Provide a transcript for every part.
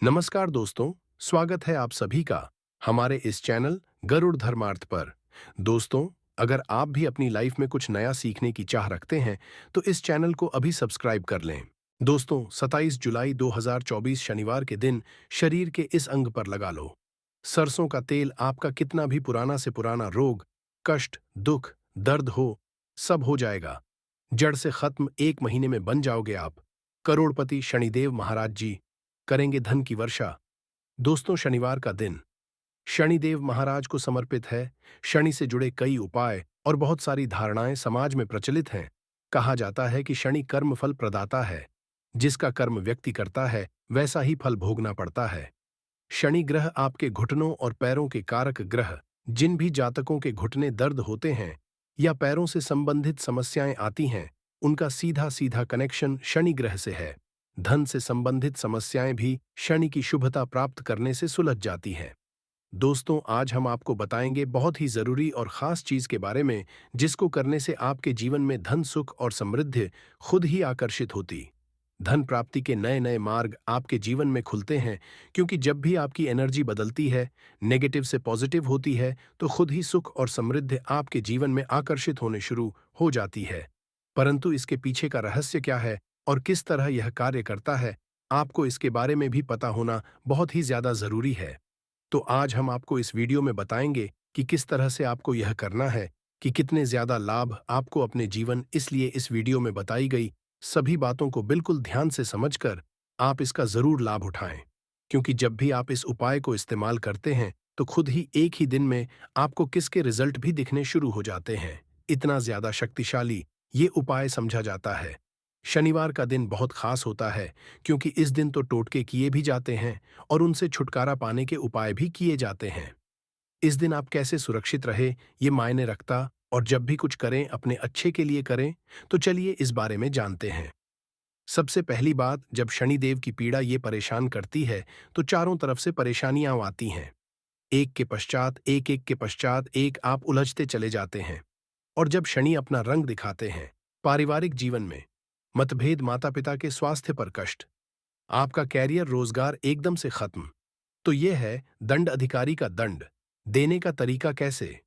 नमस्कार दोस्तों, स्वागत है आप सभी का हमारे इस चैनल गरुड़ धर्मार्थ पर। दोस्तों, अगर आप भी अपनी लाइफ में कुछ नया सीखने की चाह रखते हैं, तो इस चैनल को अभी सब्सक्राइब कर लें। दोस्तों, 27 जुलाई 2024 शनिवार के दिन शरीर के इस अंग पर लगा लो। सरसों का तेल आपका कितना भी पुराना से पुराना रोग, कष्ट, दुख, दर्द हो, सब हो जाएगा। जड़ से खत्म 1 महीने में बन जाओगे आप। करोड़पति शनिदेव महाराज जी करेंगे धन की वर्षा। दोस्तों, शनिवार का दिन शनिदेव महाराज को समर्पित है। शनि से जुड़े कई उपाय और बहुत सारी धारणाएं समाज में प्रचलित हैं। कहा जाता है कि शनि कर्म फल प्रदाता है। जिसका कर्म व्यक्ति करता है, वैसा ही फल भोगना पड़ता है। शनि ग्रह आपके घुटनों और पैरों के कारक ग्रह। जिन भी जातकों के घुटने दर्द होते हैं या पैरों से संबंधित समस्याएं आती हैं, उनका सीधा सीधा कनेक्शन शनि ग्रह से है। धन से संबंधित समस्याएं भी शनि की शुभता प्राप्त करने से सुलझ जाती हैं। दोस्तों, आज हम आपको बताएंगे बहुत ही जरूरी और खास चीज के बारे में, जिसको करने से आपके जीवन में धन, सुख और समृद्धि खुद ही आकर्षित होती। धन प्राप्ति के नए नए मार्ग आपके जीवन में खुलते हैं, क्योंकि जब भी आपकी एनर्जी बदलती है, नेगेटिव से पॉजिटिव होती है, तो खुद ही सुख और समृद्धि आपके जीवन में आकर्षित होने शुरू हो जाती है। परंतु इसके पीछे का रहस्य क्या है और किस तरह यह कार्य करता है, आपको इसके बारे में भी पता होना बहुत ही ज्यादा जरूरी है। तो आज हम आपको इस वीडियो में बताएंगे कि किस तरह से आपको यह करना है, कि कितने ज्यादा लाभ आपको अपने जीवन, इसलिए इस वीडियो में बताई गई सभी बातों को बिल्कुल ध्यान से समझकर आप इसका जरूर लाभ उठाएं। क्योंकि जब भी आप इस उपाय को इस्तेमाल करते हैं, तो खुद ही एक ही दिन में आपको किसके रिजल्ट भी दिखने शुरू हो जाते हैं। इतना ज्यादा शक्तिशाली ये उपाय समझा जाता है। शनिवार का दिन बहुत खास होता है, क्योंकि इस दिन तो टोटके किए भी जाते हैं और उनसे छुटकारा पाने के उपाय भी किए जाते हैं। इस दिन आप कैसे सुरक्षित रहे, ये मायने रखता, और जब भी कुछ करें अपने अच्छे के लिए करें। तो चलिए इस बारे में जानते हैं। सबसे पहली बात, जब शनिदेव की पीड़ा ये परेशान करती है, तो चारों तरफ से परेशानियां आती हैं। एक के पश्चात एक, एक के पश्चात एक, आप उलझते चले जाते हैं। और जब शनि अपना रंग दिखाते हैं, पारिवारिक जीवन में मतभेद, माता पिता के स्वास्थ्य पर कष्ट, आपका कैरियर, रोजगार एकदम से खत्म, तो यह है दंड अधिकारी का दंड। देने का तरीका कैसे,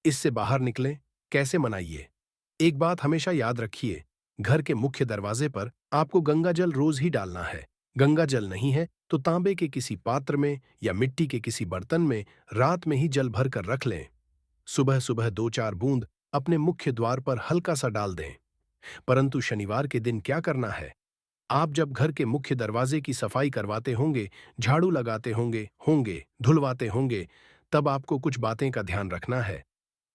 इससे बाहर निकलें, कैसे मनाइए। एक बात हमेशा याद रखिए, घर के मुख्य दरवाजे पर आपको गंगा जल रोज ही डालना है। गंगा जल नहीं है तो तांबे के किसी पात्र में या मिट्टी के किसी बर्तन में रात में ही जल भर कर रख लें। सुबह सुबह 2-4 बूंद अपने मुख्य द्वार पर हल्का सा डाल दें। परंतु शनिवार के दिन क्या करना है, आप जब घर के मुख्य दरवाजे की सफाई करवाते होंगे, झाड़ू लगाते होंगे होंगे धुलवाते होंगे, तब आपको कुछ बातें का ध्यान रखना है।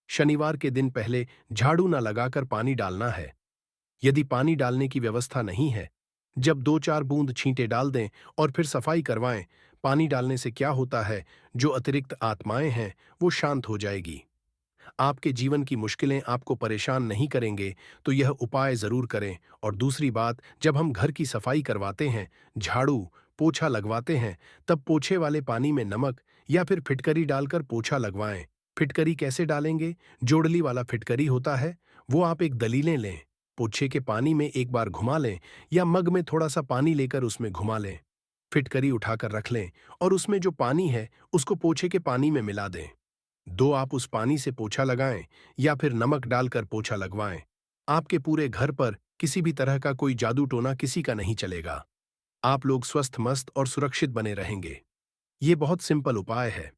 शनिवार के दिन पहले झाड़ू न लगाकर पानी डालना है। यदि पानी डालने की व्यवस्था नहीं है, जब 2-4 बूंद छींटे डाल दें और फिर सफाई करवाएं। पानी डालने से क्या होता है, जो अतिरिक्त आत्माएं हैं वो शांत हो जाएगी। आपके जीवन की मुश्किलें आपको परेशान नहीं करेंगे, तो यह उपाय जरूर करें। और दूसरी बात, जब हम घर की सफाई करवाते हैं, झाड़ू पोछा लगवाते हैं, तब पोछे वाले पानी में नमक या फिर फिटकरी डालकर पोछा लगवाएं। फिटकरी कैसे डालेंगे, जोड़ली वाला फिटकरी होता है, वो आप एक दलीलें लें, पोछे के पानी में एक बार घुमा लें, या मग में थोड़ा सा पानी लेकर उसमें घुमा लें। फिटकरी उठाकर रख लें और उसमें जो पानी है उसको पोछे के पानी में मिला दें। आप उस पानी से पोछा लगाएं या फिर नमक डालकर पोछा लगवाएं। आपके पूरे घर पर किसी भी तरह का कोई जादू टोना किसी का नहीं चलेगा। आप लोग स्वस्थ, मस्त और सुरक्षित बने रहेंगे। ये बहुत सिंपल उपाय है।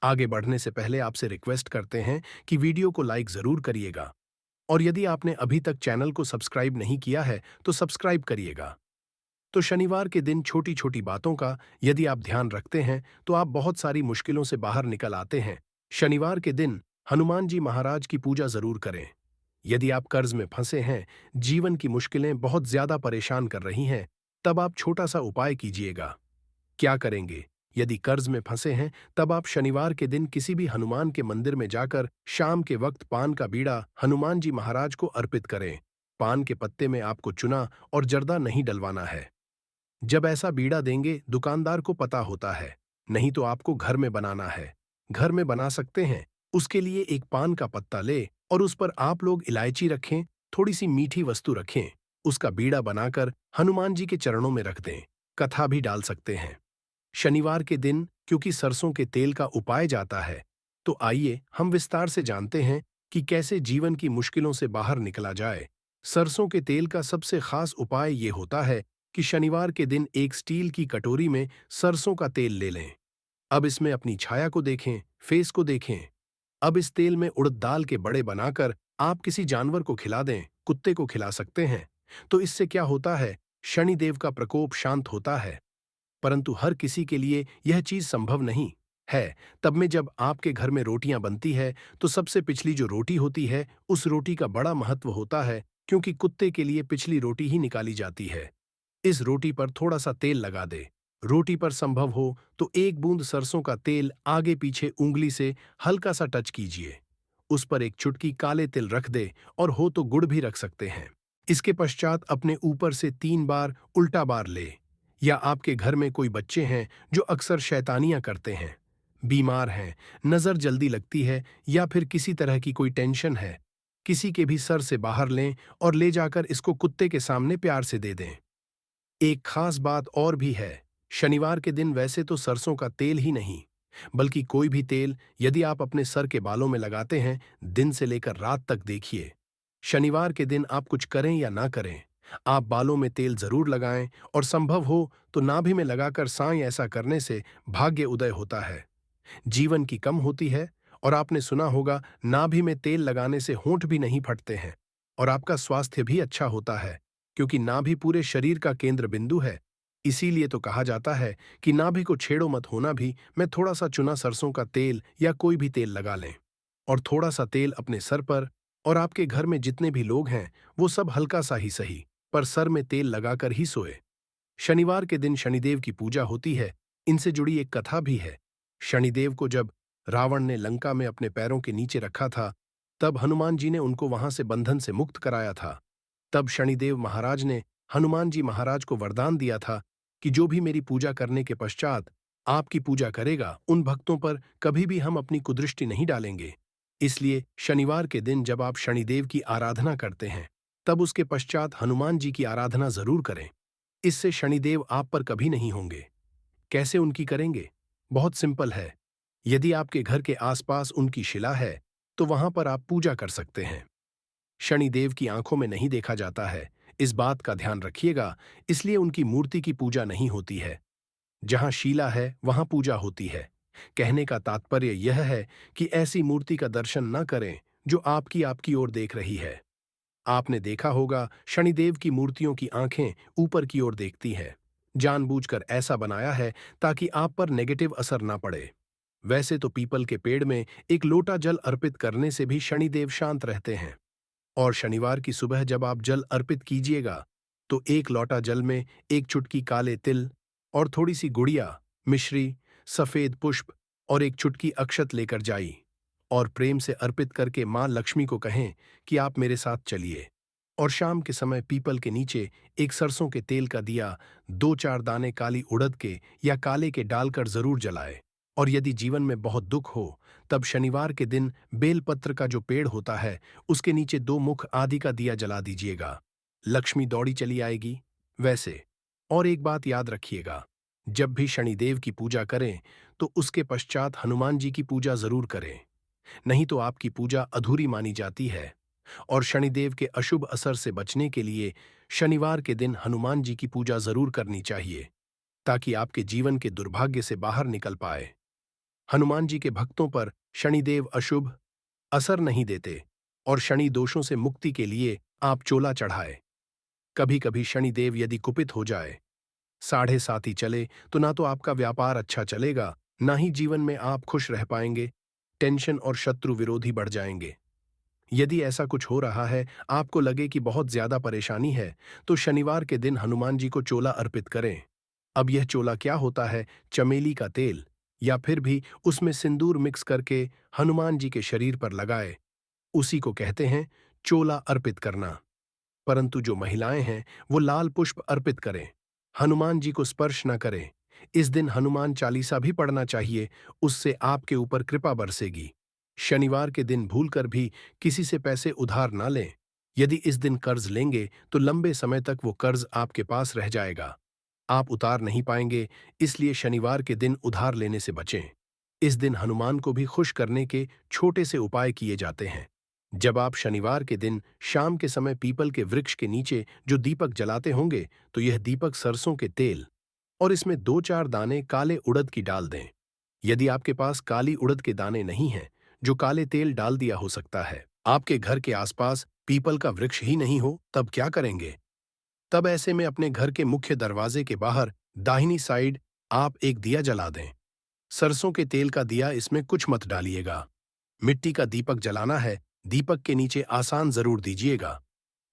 आगे बढ़ने से पहले आपसे रिक्वेस्ट करते हैं कि वीडियो को लाइक जरूर करिएगा, और यदि आपने अभी तक चैनल को सब्सक्राइब नहीं किया है तो सब्सक्राइब करिएगा। तो शनिवार के दिन छोटी छोटी बातों का यदि आप ध्यान रखते हैं, तो आप बहुत सारी मुश्किलों से बाहर निकल आते हैं। शनिवार के दिन हनुमान जी महाराज की पूजा जरूर करें। यदि आप कर्ज में फंसे हैं, जीवन की मुश्किलें बहुत ज्यादा परेशान कर रही हैं, तब आप छोटा सा उपाय कीजिएगा। क्या करेंगे, यदि कर्ज में फंसे हैं, तब आप शनिवार के दिन किसी भी हनुमान के मंदिर में जाकर शाम के वक्त पान का बीड़ा हनुमान जी महाराज को अर्पित करें। पान के पत्ते में आपको चुना और जर्दा नहीं डलवाना है। जब ऐसा बीड़ा देंगे, दुकानदार को पता होता है, नहीं तो आपको घर में बनाना है। घर में बना सकते हैं। उसके लिए एक पान का पत्ता ले और उस पर आप लोग इलायची रखें, थोड़ी सी मीठी वस्तु रखें। उसका बीड़ा बनाकर हनुमान जी के चरणों में रख दें। कथा भी डाल सकते हैं। शनिवार के दिन क्योंकि सरसों के तेल का उपाय जाता है, तो आइए हम विस्तार से जानते हैं कि कैसे जीवन की मुश्किलों से बाहर निकला जाए। सरसों के तेल का सबसे खास उपाय ये होता है कि शनिवार के दिन एक स्टील की कटोरी में सरसों का तेल ले लें। अब इसमें अपनी छाया को देखें, फेस को देखें। अब इस तेल में उड़द दाल के बड़े बनाकर आप किसी जानवर को खिला दें, कुत्ते को खिला सकते हैं। तो इससे क्या होता है, शनिदेव का प्रकोप शांत होता है। परंतु हर किसी के लिए यह चीज संभव नहीं है। तब में जब आपके घर में रोटियां बनती है, तो सबसे पिछली जो रोटी होती है, उस रोटी का बड़ा महत्व होता है, क्योंकि कुत्ते के लिए पिछली रोटी ही निकाली जाती है। इस रोटी पर थोड़ा सा तेल लगा दे। रोटी पर संभव हो तो एक बूंद सरसों का तेल आगे पीछे उंगली से हल्का सा टच कीजिए। उस पर एक चुटकी काले तिल रख दे, और हो तो गुड़ भी रख सकते हैं। इसके पश्चात अपने ऊपर से 3 बार उल्टा बार ले। या आपके घर में कोई बच्चे हैं जो अक्सर शैतानियां करते हैं, बीमार हैं, नजर जल्दी लगती है, या फिर किसी तरह की कोई टेंशन है, किसी के भी सर से बाहर लें और ले जाकर इसको कुत्ते के सामने प्यार से दे दें। एक खास बात और भी है। शनिवार के दिन वैसे तो सरसों का तेल ही नहीं, बल्कि कोई भी तेल यदि आप अपने सर के बालों में लगाते हैं, दिन से लेकर रात तक देखिए। शनिवार के दिन आप कुछ करें या ना करें, आप बालों में तेल जरूर लगाएं, और संभव हो तो नाभि में लगाकर साएं। ऐसा करने से भाग्य उदय होता है, जीवन की कम होती है। और आपने सुना होगा, नाभि में तेल लगाने से होंठ भी नहीं फटते हैं, और आपका स्वास्थ्य भी अच्छा होता है, क्योंकि नाभि पूरे शरीर का केंद्र बिंदु है। इसीलिए तो कहा जाता है कि नाभि को छेड़ो मत, होना भी मैं थोड़ा सा चुना सरसों का तेल या कोई भी तेल लगा लें, और थोड़ा सा तेल अपने सर पर। और आपके घर में जितने भी लोग हैं, वो सब हल्का सा ही सही, पर सर में तेल लगाकर ही सोए। शनिवार के दिन शनिदेव की पूजा होती है। इनसे जुड़ी एक कथा भी है। शनिदेव को जब रावण ने लंका में अपने पैरों के नीचे रखा था, तब हनुमान जी ने उनको वहां से बंधन से मुक्त कराया था। तब शनिदेव महाराज ने हनुमान जी महाराज को वरदान दिया था कि जो भी मेरी पूजा करने के पश्चात आपकी पूजा करेगा, उन भक्तों पर कभी भी हम अपनी कुदृष्टि नहीं डालेंगे। इसलिए शनिवार के दिन जब आप शनिदेव की आराधना करते हैं, तब उसके पश्चात हनुमान जी की आराधना जरूर करें। इससे शनिदेव आप पर कभी नहीं होंगे। कैसे उनकी करेंगे? बहुत सिंपल है। यदि आपके घर के आसपास उनकी शिला है, तो वहां पर आप पूजा कर सकते हैं। शनिदेव की आंखों में नहीं देखा जाता है, इस बात का ध्यान रखिएगा। इसलिए उनकी मूर्ति की पूजा नहीं होती है। जहां शीला है, वहां पूजा होती है। कहने का तात्पर्य यह है कि ऐसी मूर्ति का दर्शन न करें जो आपकी ओर देख रही है। आपने देखा होगा, शनिदेव की मूर्तियों की आंखें ऊपर की ओर देखती हैं। जानबूझकर ऐसा बनाया है ताकि आप पर नेगेटिव असर ना पड़े। वैसे तो पीपल के पेड़ में एक लोटा जल अर्पित करने से भी शनिदेव शांत रहते हैं। और शनिवार की सुबह जब आप जल अर्पित कीजिएगा, तो एक लोटा जल में एक चुटकी काले तिल और थोड़ी सी गुड़िया, मिश्री, सफेद पुष्प और एक चुटकी अक्षत लेकर जाइए, और प्रेम से अर्पित करके मां लक्ष्मी को कहें कि आप मेरे साथ चलिए। और शाम के समय पीपल के नीचे एक सरसों के तेल का दिया 2-4 दाने काली उड़द के या काले के डालकर जरूर जलाए। और यदि जीवन में बहुत दुख हो, तब शनिवार के दिन बेलपत्र का जो पेड़ होता है, उसके नीचे 2 मुख आदि का दिया जला दीजिएगा। लक्ष्मी दौड़ी चली आएगी। वैसे और एक बात याद रखिएगा, जब भी शनिदेव की पूजा करें, तो उसके पश्चात हनुमान जी की पूजा जरूर करें। नहीं तो आपकी पूजा अधूरी मानी जाती है। और शनिदेव के अशुभ असर से बचने के लिए शनिवार के दिन हनुमान जी की पूजा जरूर करनी चाहिए, ताकि आपके जीवन के दुर्भाग्य से बाहर निकल पाए। हनुमान जी के भक्तों पर शनिदेव अशुभ असर नहीं देते, और शनि दोषों से मुक्ति के लिए आप चोला चढ़ाए। कभी कभी शनिदेव यदि कुपित हो जाए, 7.5 ही चले, तो ना तो आपका व्यापार अच्छा चलेगा, ना ही जीवन में आप खुश रह पाएंगे। टेंशन और शत्रु विरोधी बढ़ जाएंगे। यदि ऐसा कुछ हो रहा है, आपको लगे कि बहुत ज्यादा परेशानी है, तो शनिवार के दिन हनुमान जी को चोला अर्पित करें। अब यह चोला क्या होता है? चमेली का तेल, या फिर भी उसमें सिंदूर मिक्स करके हनुमान जी के शरीर पर लगाए। उसी को कहते हैं चोला अर्पित करना। परंतु जो महिलाएं हैं, वो लाल पुष्प अर्पित करें, हनुमान जी को स्पर्श न करें। इस दिन हनुमान चालीसा भी पढ़ना चाहिए, उससे आपके ऊपर कृपा बरसेगी। शनिवार के दिन भूलकर भी किसी से पैसे उधार ना लें। यदि इस दिन कर्ज लेंगे, तो लंबे समय तक वो कर्ज आपके पास रह जाएगा। आप उतार नहीं पाएंगे, इसलिए शनिवार के दिन उधार लेने से बचें। इस दिन हनुमान को भी खुश करने के छोटे से उपाय किए जाते हैं। जब आप शनिवार के दिन शाम के समय पीपल के वृक्ष के नीचे जो दीपक जलाते होंगे, तो यह दीपक सरसों के तेल और इसमें 2-4 दाने काले उड़द की डाल दें। यदि आपके पास काली उड़द के दाने नहीं हैं, जो काले तेल डाल दिया हो सकता है। आपके घर के आसपास पीपल का वृक्ष ही नहीं हो, तब क्या करेंगे? तब ऐसे में अपने घर के मुख्य दरवाजे के बाहर दाहिनी साइड आप एक दिया जला दें। सरसों के तेल का दिया, इसमें कुछ मत डालिएगा। मिट्टी का दीपक जलाना है, दीपक के नीचे आसान जरूर दीजिएगा।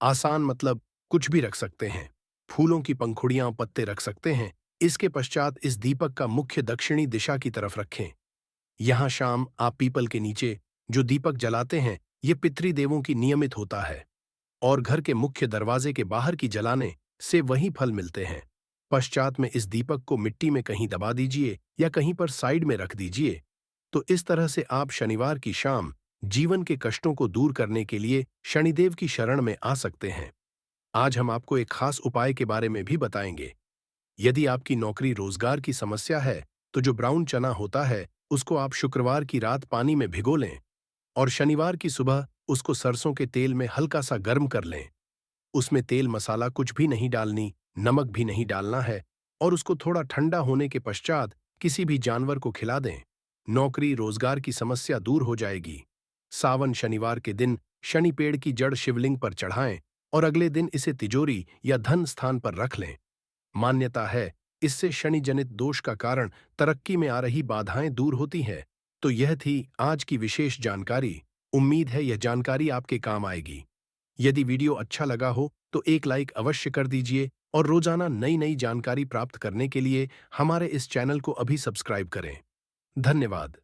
आसान मतलब कुछ भी रख सकते हैं, फूलों की पंखुड़ियां, पत्ते रख सकते हैं। इसके पश्चात इस दीपक का मुख्य दक्षिणी दिशा की तरफ रखें। यहां शाम आप पीपल के नीचे जो दीपक जलाते हैं, ये पितृदेवों की नियमित होता है और घर के मुख्य दरवाजे के बाहर की जलाने से वही फल मिलते हैं। पश्चात में इस दीपक को मिट्टी में कहीं दबा दीजिए या कहीं पर साइड में रख दीजिए। तो इस तरह से आप शनिवार की शाम जीवन के कष्टों को दूर करने के लिए शनिदेव की शरण में आ सकते हैं। आज हम आपको एक खास उपाय के बारे में भी बताएंगे। यदि आपकी नौकरी रोजगार की समस्या है, तो जो ब्राउन चना होता है, उसको आप शुक्रवार की रात पानी में भिगो लें और शनिवार की सुबह उसको सरसों के तेल में हल्का सा गर्म कर लें। उसमें तेल मसाला कुछ भी नहीं डालनी, नमक भी नहीं डालना है और उसको थोड़ा ठंडा होने के पश्चात किसी भी जानवर को खिला दें। नौकरी रोजगार की समस्या दूर हो जाएगी। सावन शनिवार के दिन शनि पेड़ की जड़ शिवलिंग पर चढ़ाएं और अगले दिन इसे तिजोरी या धन स्थान पर रख लें। मान्यता है, इससे शनि जनित दोष का कारण तरक्की में आ रही बाधाएं दूर होती हैं। तो यह थी आज की विशेष जानकारी। उम्मीद है यह जानकारी आपके काम आएगी। यदि वीडियो अच्छा लगा हो तो एक लाइक अवश्य कर दीजिए और रोजाना नई नई जानकारी प्राप्त करने के लिए हमारे इस चैनल को अभी सब्सक्राइब करें। धन्यवाद।